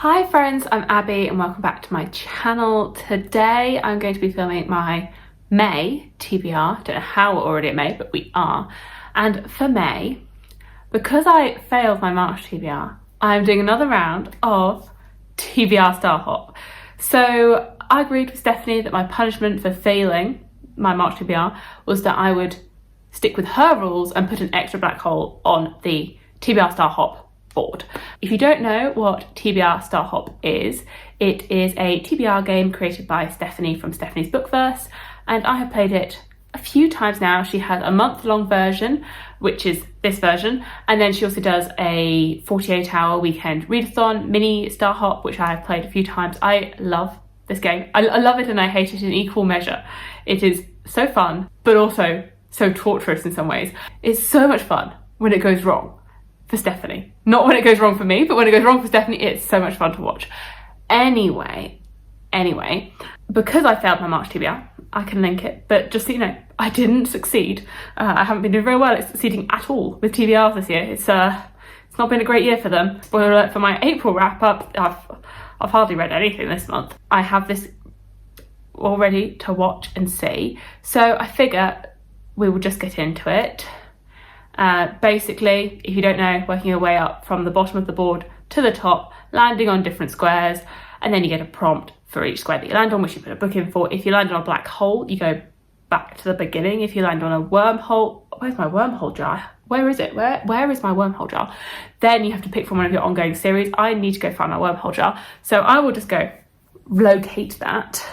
Hi friends, I'm Abby and welcome back to my channel. Today I'm going to be filming my May TBR. Don't know how we're already at May, but we are. And for May, because I failed my March TBR, I'm doing another round of TBR Star Hop. So I agreed with Stephanie that my punishment for failing my March TBR was that I would stick with her rules and put an extra black hole on the TBR Star Hop board. If you don't know what TBR Star Hop is, it is a TBR game created by Stephanie from Stephanie's Bookverse, and I have played it a few times now. She has a month-long version, which is this version, and then she also does a 48-hour weekend readathon mini Star Hop, which I have played a few times. I love this game. I love it and I hate it in equal measure. It is so fun, but also so torturous in some ways. It's so much fun when it goes wrong for Stephanie. Not when it goes wrong for me, but when it goes wrong for Stephanie, it's so much fun to watch. Anyway, because I failed my March TBR, I can link it, but just so you know, I didn't succeed. I haven't been doing very well at succeeding at all with TBRs this year. It's not been a great year for them. Spoiler alert for my April wrap up, I've hardly read anything this month. I have this all ready to watch and see, so I figure we will just get into it. Basically, if you don't know, working your way up from the bottom of the board to the top, landing on different squares, and then you get a prompt for each square that you land on, which you put a book in for. If you land on a black hole, you go back to the beginning. If you land on a wormhole, where's my wormhole jar? Where is it? Where is my wormhole jar? Then you have to pick from one of your ongoing series. I need to go find my wormhole jar, so I will just go locate that.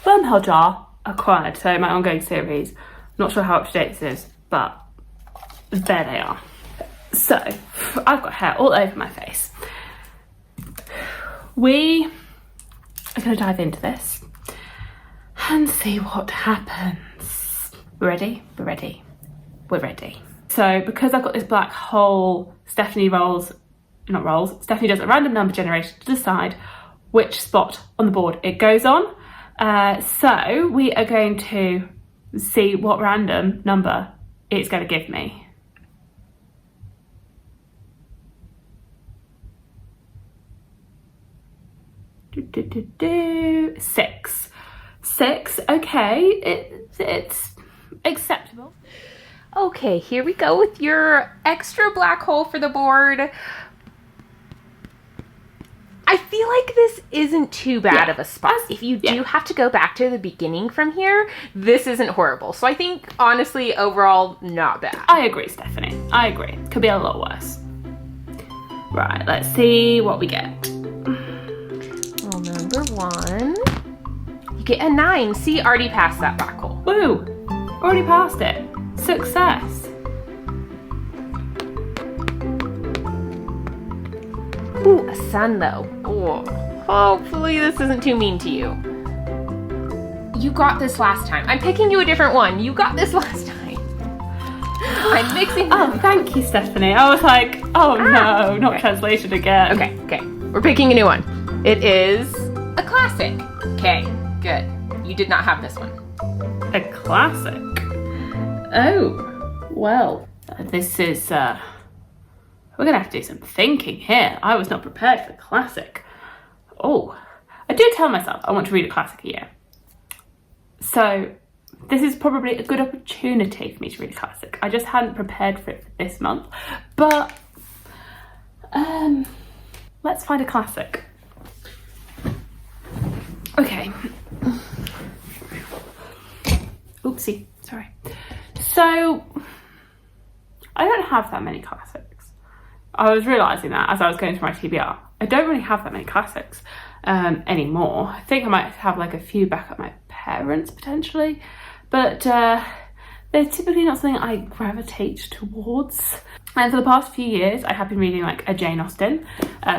Wormhole jar acquired, so my ongoing series. Not sure how up to date this is, but there they are. So I've got hair all over my face. We are going to dive into this and see what happens. We're ready? We're ready. We're ready. So because I've got this black hole, Stephanie does a random number generator to decide which spot on the board it goes on. So we are going to see what random number it's going to give me. Six, okay, it's acceptable. Okay, here we go with your extra black hole for the board. I feel like this isn't too bad of a spot. If you do have to go back to the beginning from here, this isn't horrible. So I think, honestly, overall, not bad. I agree, Stephanie. I agree. Could be a lot worse. Right, let's see what we get. Well, number one, you get a 9. See, already passed that black hole. Woo! Already passed it. Success. Ooh, a sun though. Oh, hopefully this isn't too mean to you. You got this last time. I'm picking you a different one. You got this last time. I'm mixing them. Oh, thank you, Stephanie. I was like, oh no, not translation again. Okay. We're picking a new one. It is a classic. Okay, good. You did not have this one. A classic? Oh, well, this is, we're gonna have to do some thinking here. I was not prepared for classic. Oh, I do tell myself I want to read a classic a year. So this is probably a good opportunity for me to read a classic. I just hadn't prepared for it for this month, but let's find a classic. Okay. Oopsie, sorry. So, I don't have that many classics. I was realising that as I was going through my TBR. I don't really have that many classics anymore. I think I might have like a few back at my parents' potentially, but they're typically not something I gravitate towards. And for the past few years, I have been reading like a Jane Austen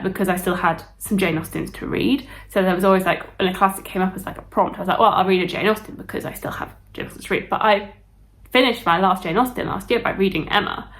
because I still had some Jane Austens to read. So there was always like, when a classic came up as like a prompt, I was like, well, I'll read a Jane Austen because I still have Jane Austen to read. But I finished my last Jane Austen last year by reading Emma.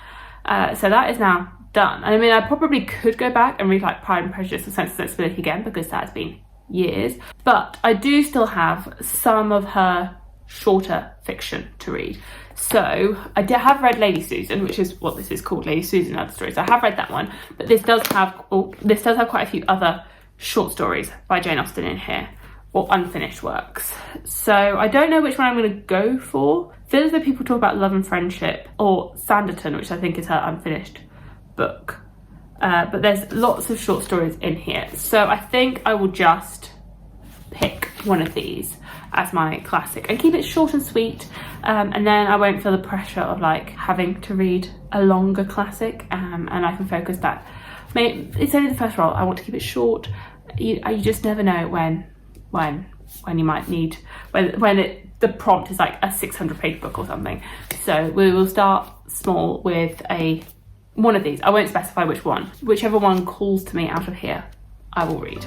So that is now done. I mean, I probably could go back and read like Pride and Prejudice and Sense and Sensibility again because that has been years. But I do still have some of her shorter fiction to read. So I have read Lady Susan, which is what this is called, Lady Susan and Other Stories. I have read that one, but this does have quite a few other short stories by Jane Austen in here, or unfinished works. So I don't know which one I'm going to go for. I feel as though people talk about Love and Friendship or Sanditon, which I think is her unfinished book. But there's lots of short stories in here. So I think I will just pick one of these as my classic and keep it short and sweet. And then I won't feel the pressure of like having to read a longer classic, and I can focus that. It's only the first roll. I want to keep it short. You just never know when you might need, the prompt is like a 600-page book or something. So we will start small with one of these. I won't specify which one. Whichever one calls to me out of here, I will read.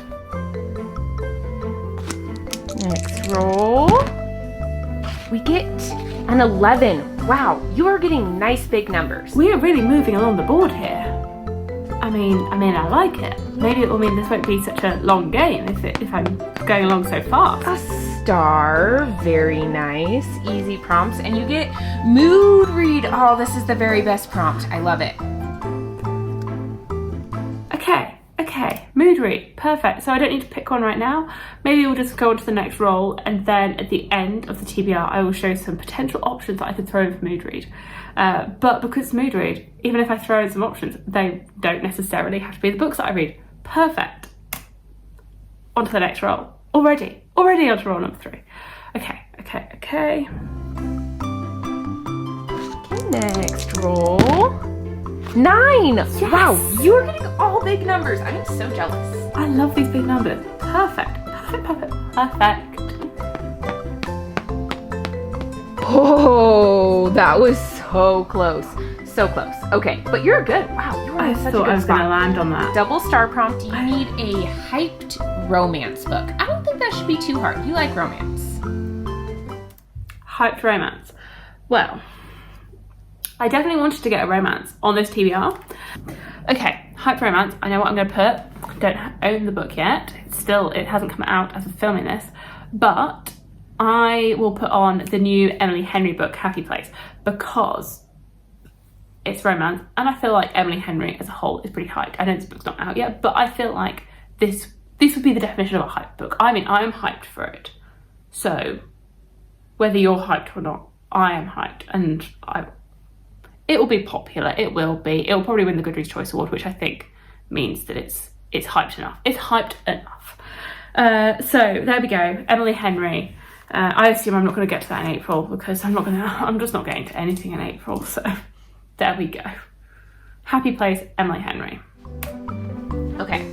Next roll. We get an 11. Wow, you are getting nice big numbers. We are really moving along the board here. I mean, I like it. Maybe it will mean this won't be such a long game if I'm going along so fast. A star, very nice. Easy prompts, and you get mood read. Oh, this is the very best prompt. I love it. Okay, mood read, perfect. So I don't need to pick one right now. Maybe we'll just go on to the next roll, and then at the end of the TBR, I will show some potential options that I could throw in for mood read. But because it's mood read, even if I throw in some options, they don't necessarily have to be the books that I read. Perfect. On to the next roll. Already on to roll number 3. Okay. Next roll. 9! Yes. Wow, you are getting all big numbers. I am so jealous. I love these big numbers. Perfect. Oh, that was so close. So close. Okay, but you're good. Wow, you are in such a good spot. I was going to land on that. Double star prompt. You need a hyped romance book. I don't think that should be too hard. You like romance. Hyped romance. Well, I definitely wanted to get a romance on this TBR. Okay, hyped romance. I know what I'm going to put. I don't own the book yet. It hasn't come out as of filming this, but I will put on the new Emily Henry book, Happy Place, because it's romance, and I feel like Emily Henry as a whole is pretty hyped. I know this book's not out yet, but I feel like this would be the definition of a hyped book. I mean, I'm hyped for it. So whether you're hyped or not, I am hyped, and it will be popular. It will probably win the Goodreads Choice Award, which I think means that it's hyped enough. It's hyped enough. So there we go, Emily Henry. I assume I'm not going to get to that in April because I'm just not getting to anything in April. So there we go. Happy Place, Emily Henry. Okay.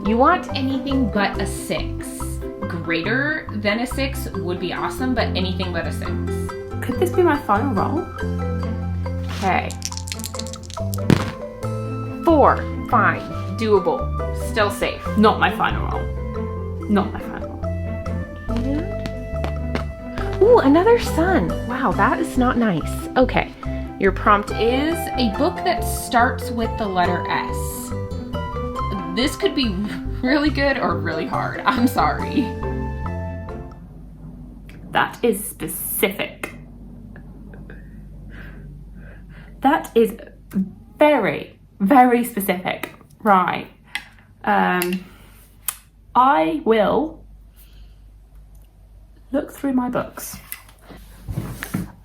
You want anything but a 6. Greater than a 6 would be awesome, but anything but a 6. Could this be my final roll? Okay. 4, fine, doable, still safe. Not my final roll. Not my final roll. Ooh, another sun. Wow, that is not nice. Okay, your prompt is a book that starts with the letter S. This could be really good or really hard. I'm sorry. That is specific. That is very, very specific. Right. I will look through my books.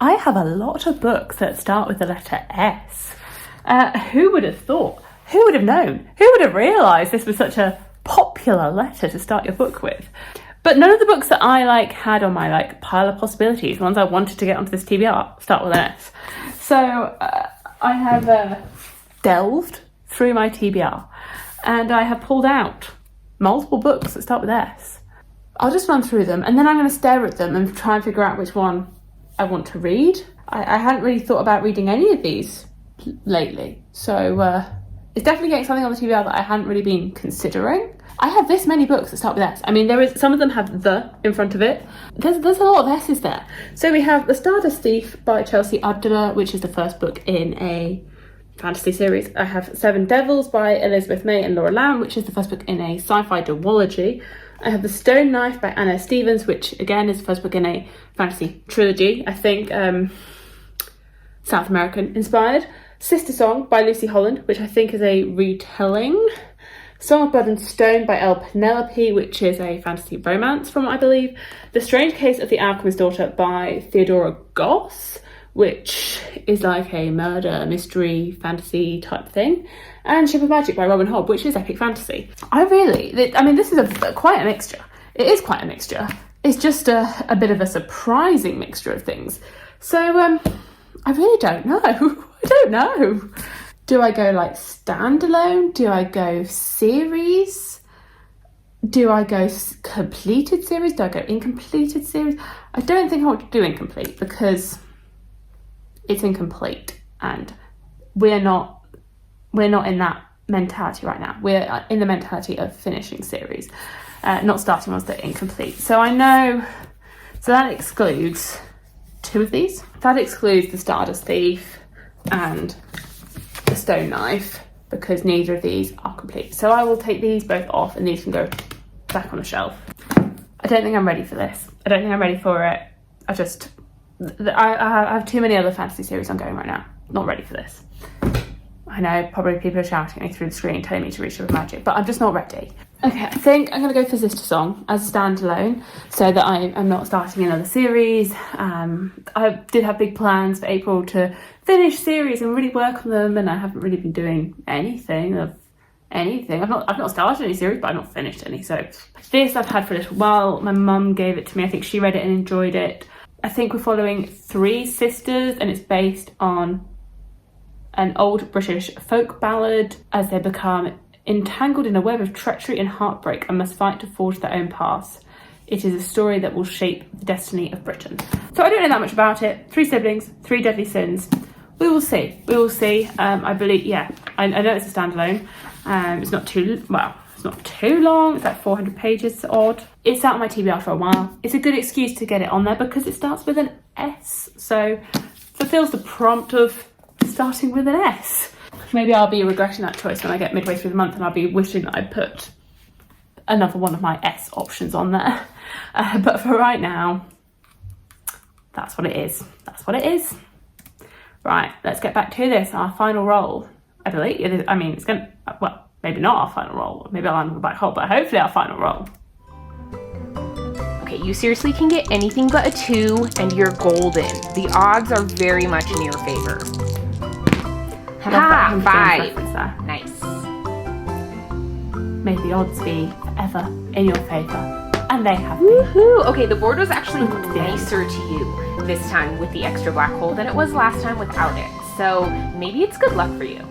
I have a lot of books that start with the letter S. Who would have thought? Who would have known? Who would have realised this was such a popular letter to start your book with? But none of the books that I had on my pile of possibilities, the ones I wanted to get onto this TBR, start with an S. So I have delved through my TBR and I have pulled out multiple books that start with S. I'll just run through them and then I'm going to stare at them and try and figure out which one I want to read. I hadn't really thought about reading any of these lately, so it's definitely getting something on the TBR that I hadn't really been considering. I have this many books that start with S. I mean, some of them have the in front of it. There's a lot of S's there. So we have The Stardust Thief by Chelsea Abdullah, which is the first book in a fantasy series. I have Seven Devils by Elizabeth May and Laura Lamb, which is the first book in a sci-fi duology. I have The Stone Knife by Anna Stevens, which again is the first book in a fantasy trilogy, I think South American inspired. Sister Song by Lucy Holland, which I think is a retelling Song of Blood and Stone by Elle Penelope, which is a fantasy romance from what I believe. The Strange Case of the Alchemist's Daughter by Theodora Goss, which is like a murder, mystery, fantasy type thing. And Ship of Magic by Robin Hobb, which is epic fantasy. This is quite a mixture. It is quite a mixture. It's just a bit of a surprising mixture of things. So, I really don't know. I don't know. Do I go like standalone? Do I go series? Do I go completed series? Do I go incompleted series? I don't think I want to do incomplete because it's incomplete and we're not in that mentality right now. We're in the mentality of finishing series, not starting ones that are incomplete. So I know, so that excludes 2 of these. That excludes the Stardust Thief and the Stone Knife because neither of these are complete. So I will take these both off and these can go back on the shelf. I don't think I'm ready for this. I don't think I'm ready for it. I have too many other fantasy series ongoing right now. Not ready for this. I know probably people are shouting at me through the screen telling me to read Ship of Magic, but I'm just not ready. Okay, I think I'm going to go for Sister Song as a standalone so that I'm not starting another series. I did have big plans for April to finish series and really work on them, and I haven't really been doing anything. I've not started any series, but I've not finished any. So this I've had for a little while. My mum gave it to me. I think she read it and enjoyed it. I think we're following 3 sisters and it's based on an old British folk ballad as they become entangled in a web of treachery and heartbreak and must fight to forge their own paths. It is a story that will shape the destiny of Britain. So I don't know that much about it. 3 siblings, 3 deadly sins. We will see. I believe, I know it's a standalone. It's not too long. It's like 400 pages odd. It's out on my TBR for a while. It's a good excuse to get it on there because it starts with an S. So fulfills the prompt of starting with an S. Maybe I'll be regretting that choice when I get midway through the month and I'll be wishing that I put another one of my S options on there. But for right now, that's what it is. Right, let's get back to this. Our final roll, I believe. It's going to, well, maybe not our final roll. Maybe I'll land on the black hole, but hopefully our final roll. Okay, you seriously can get anything but a 2 and you're golden. The odds are very much in your favor. Ha! 5. Nice. May the odds be forever in your favour. And they have been. Woohoo! Okay, the board was actually nicer to you this time with the extra black hole than it was last time without it. So maybe it's good luck for you.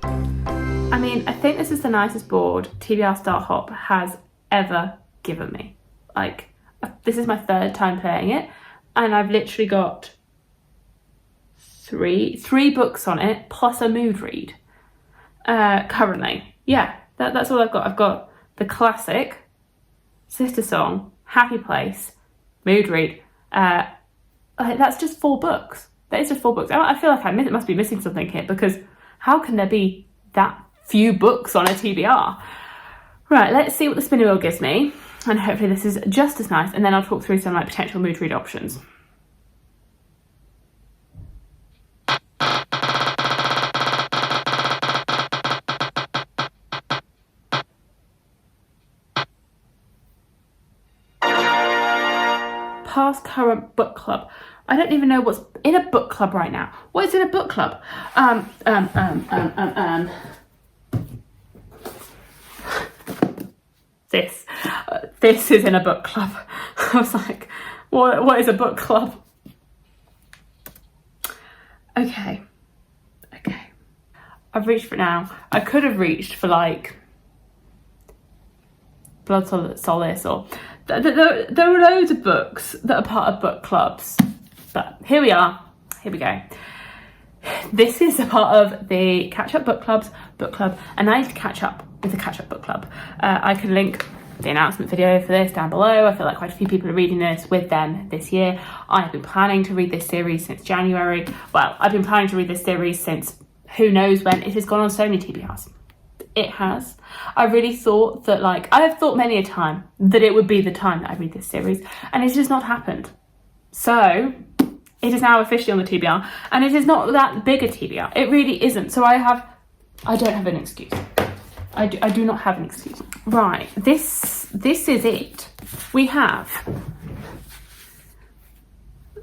I think this is the nicest board TBR Star Hop has ever given me. Like, this is my 3rd time playing it, and I've literally got three books on it, plus a mood read, currently. Yeah, that's all I've got. I've got the classic, Sister Song, Happy Place, mood read. That's just 4 books. That is just 4 books. I feel like I must be missing something here because how can there be that few books on a TBR? Right, let's see what the spinning wheel gives me, and hopefully this is just as nice, and then I'll talk through some like potential mood read options. Past current book club. I don't even know what's in a book club right now. What is in a book club? This is in a book club. I was like, what is a book club? Okay. I've reached for it now. I could have reached for like Blood Solace or there are loads of books that are part of book clubs, but here we are. Here we go. This is a part of the Catch Up Book Club, and I need to catch up with the Catch Up Book Club. I can link the announcement video for this down below. I feel like quite a few people are reading this with them this year. I have been planning to read this series since January. Well, I've been planning to read this series since who knows when. It has gone on so many TBRs. It has. I really thought that, like, I have thought many a time that it would be the time that I read this series, and it has not happened. So it is now officially on the TBR, and it is not that big a TBR. It really isn't. So I don't have an excuse. I do not have an excuse. Right, this is it. We have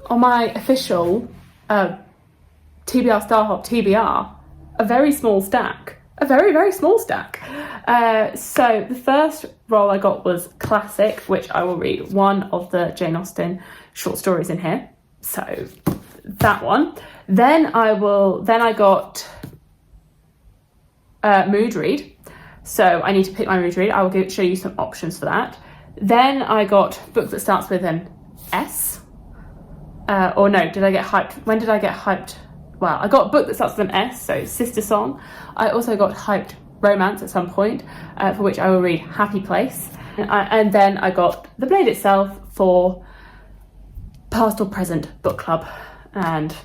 on my official TBR Star Hop TBR a very small stack. A very, very small stack. So the first roll I got was Classic, which I will read one of the Jane Austen short stories in here. So that one. Then I got Mood Read. So I need to pick my mood read. I will show you some options for that. Then I got book that starts with an S. Or no, did I get hyped? When did I get hyped? Well, I got a book that starts with an S, so Sister Song. I also got hyped romance at some point, for which I will read Happy Place. And then I got The Blade itself for Past or Present Book Club. And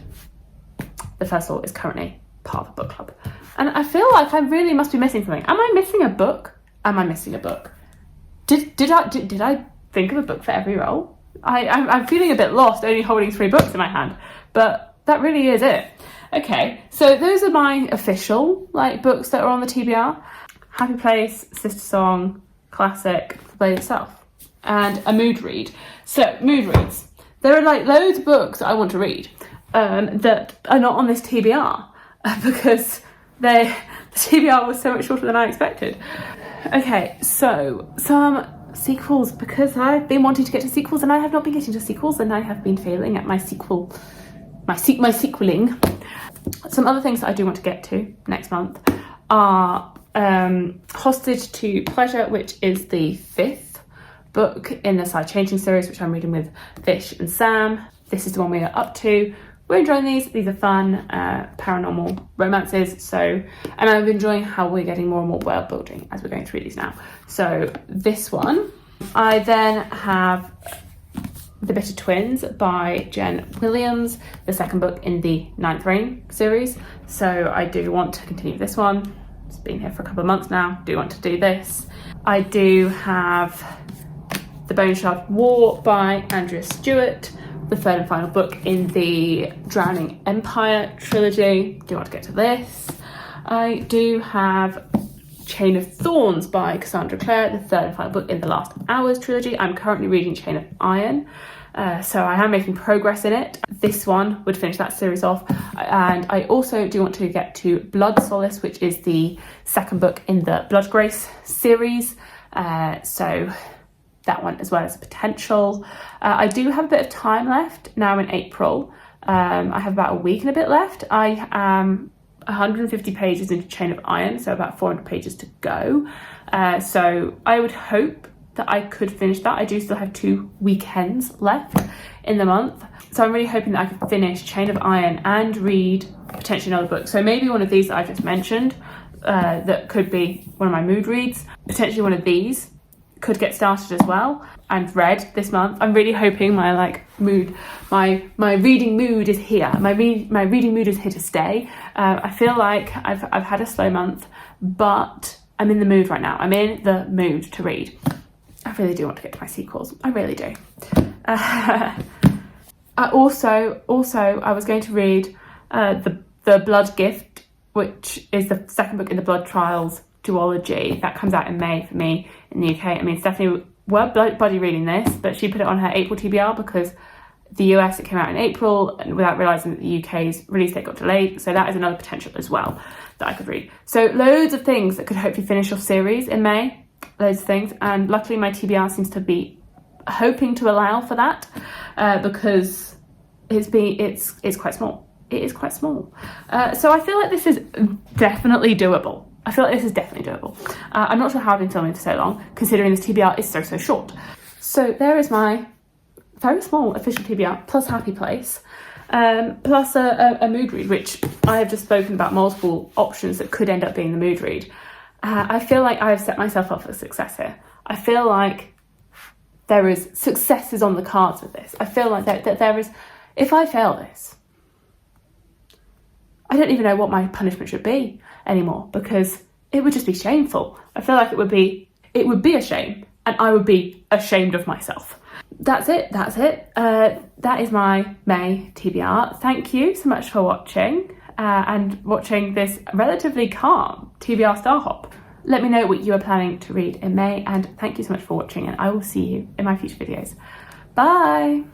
the first law is currently part of the book club. And I feel like I really must be missing something. Am I missing a book? Am I missing a book? Did I think of a book for every role? I'm feeling a bit lost only holding 3 books in my hand, but that really is it. Okay, so those are my official books that are on the TBR. Happy Place, Sister Song, Classic, The Blade itself, and a mood read. So mood reads. There are loads of books that I want to read that are not on this TBR because the TBR was so much shorter than I expected. Okay, so some sequels, because I've been wanting to get to sequels and I have not been getting to sequels, and I have been failing at my sequeling. Some other things that I do want to get to next month are Hostage to Pleasure, which is the 5th book in the Side Changing series, which I'm reading with Fish and Sam. This is the one we are up to. We're enjoying these. These are fun, paranormal romances. And I'm enjoying how we're getting more and more world building as we're going through these now. So this one. I then have The Bitter Twins by Jen Williams, the 2nd book in the 9th Reign series. So I do want to continue this one. It's been here for a couple of months now. Do want to do this. I do have The Bone Shard War by Andrea Stewart, the 3rd and final book in the Drowning Empire trilogy. Do want to get to this. I do have Chain of Thorns by Cassandra Clare, the 3rd and final book in the Last Hours trilogy. I'm currently reading Chain of Iron, so I am making progress in it. This one would finish that series off. And I also do want to get to Blood Solace, which is the 2nd book in the Blood Grace series. So that one as well as a potential. I do have a bit of time left now in April. I have about a week and a bit left. I am 150 pages into Chain of Iron, so about 400 pages to go. So I would hope that I could finish that. I do still have 2 weekends left in the month. So I'm really hoping that I could finish Chain of Iron and read potentially another book. So maybe one of these that I've just mentioned, that could be one of my mood reads. Potentially one of these could get started as well and read this month. I'm really hoping my my reading mood is here. My reading mood is here to stay. I feel like I've had a slow month, but I'm in the mood right now. I'm in the mood to read. I really do want to get to my sequels. I really do. I also I was going to read the Blood Gift, which is the 2nd book in the Blood Trials duology. That comes out in May for me in the UK. I mean, Stephanie were buddy reading this, but she put it on her April TBR because the US it came out in April, and without realising that the UK's release date got delayed. So that is another potential as well that I could read. So loads of things that could hopefully finish off series in May. Loads of things, and luckily my TBR seems to be hoping to allow for that, because it's quite small. It is quite small. So I feel like this is definitely doable. I'm not sure how I've been filming for so long, considering this TBR is so short. So there is my very small official TBR, plus Happy Place, plus a mood read, which I have just spoken about multiple options that could end up being the mood read. I feel like I've set myself up for success here. I feel like there is successes on the cards with this. I feel like that there is, if I fail this, I don't even know what my punishment should be anymore, because it would just be shameful. I feel like it would be a shame, and I would be ashamed of myself. That's it. That is my May TBR. Thank you so much for watching, and watching this relatively calm TBR Star Hop. Let me know what you are planning to read in May, and thank you so much for watching, and I will see you in my future videos. Bye!